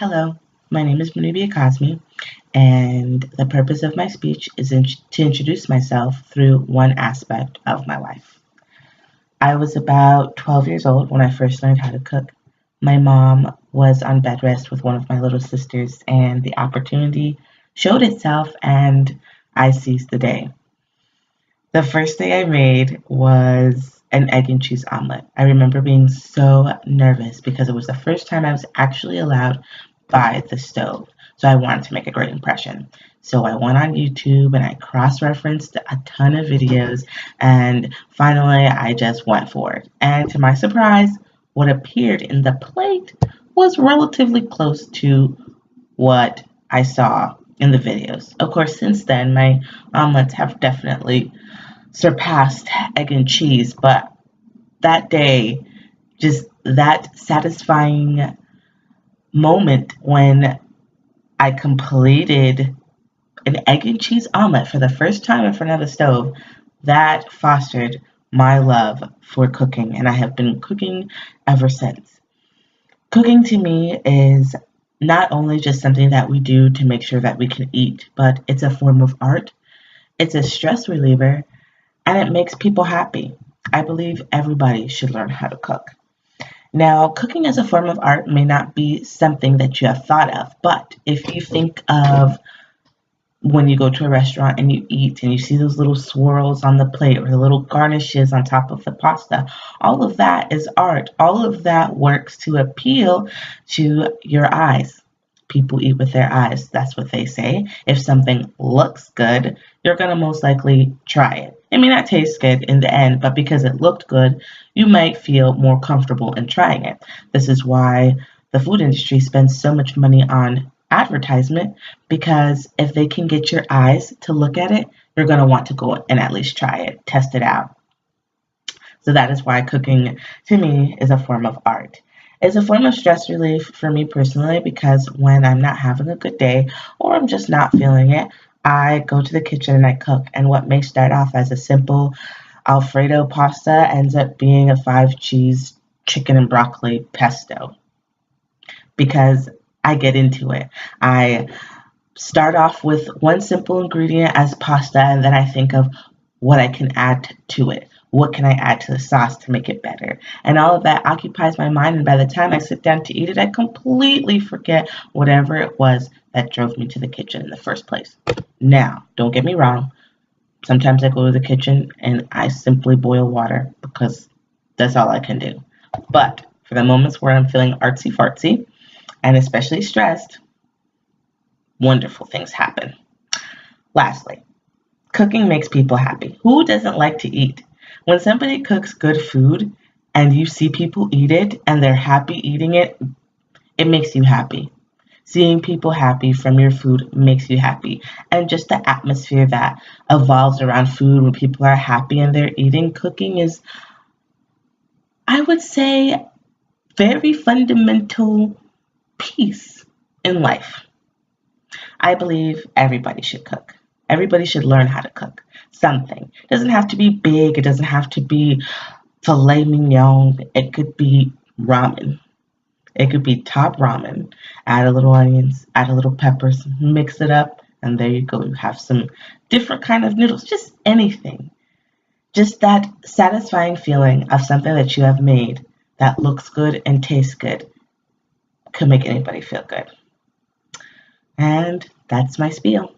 Hello, my name is Manubia Cosme, and the purpose of my speech is to introduce myself through one aspect of my life. I was about 12 years old when I first learned how to cook. My mom was on bed rest with one of my little sisters, and the opportunity showed itself, and I seized the day. The first thing I made was an egg and cheese omelet. I remember being so nervous because it was the first time I was actually allowed by the stove. So I wanted to make a great impression. So I went on YouTube and I cross referenced a ton of videos, and finally I just went for it. And to my surprise, what appeared in the plate was relatively close to what I saw in the videos. Of course, since then, my omelets have definitely surpassed egg and cheese, but that day, just that satisfying moment when I completed an egg and cheese omelet for the first time in front of the stove, that fostered my love for cooking, and I have been cooking ever since. Cooking to me is not only just something that we do to make sure that we can eat, but it's a form of art, it's a stress reliever, and it makes people happy. I believe everybody should learn how to cook. Now, cooking as a form of art may not be something that you have thought of, but if you think of when you go to a restaurant and you eat and you see those little swirls on the plate or the little garnishes on top of the pasta, all of that is art. All of that works to appeal to your eyes. People eat with their eyes. That's what they say. If something looks good, you're going to most likely try it. It may not taste good in the end, but because it looked good, you might feel more comfortable in trying it. This is why the food industry spends so much money on advertisement, because if they can get your eyes to look at it, you're going to want to go and at least try it, test it out. So that is why cooking to me is a form of art. It's a form of stress relief for me personally because when I'm not having a good day or I'm just not feeling it, I go to the kitchen and I cook. And what may start off as a simple Alfredo pasta ends up being a 5 cheese chicken and broccoli pesto because I get into it. I start off with one simple ingredient as pasta, and then I think of what I can add to it. What can I add to the sauce to make it better? And all of that occupies my mind, and by the time I sit down to eat it, I completely forget whatever it was that drove me to the kitchen in the first place. Now, don't get me wrong. Sometimes I go to the kitchen and I simply boil water because that's all I can do. But for the moments where I'm feeling artsy fartsy, and especially stressed, wonderful things happen. Lastly, cooking makes people happy. Who doesn't like to eat? When somebody cooks good food and you see people eat it and they're happy eating it, it makes you happy. Seeing people happy from your food makes you happy. And just the atmosphere that evolves around food when people are happy and they're eating, cooking is, I would say, very fundamental piece in life. I believe everybody should cook. Everybody should learn how to cook something. It doesn't have to be big. It doesn't have to be filet mignon. It could be ramen. It could be top ramen. Add a little onions, add a little peppers, mix it up, and there you go. You have some different kind of noodles. Just anything. Just that satisfying feeling of something that you have made that looks good and tastes good could make anybody feel good. And that's my spiel.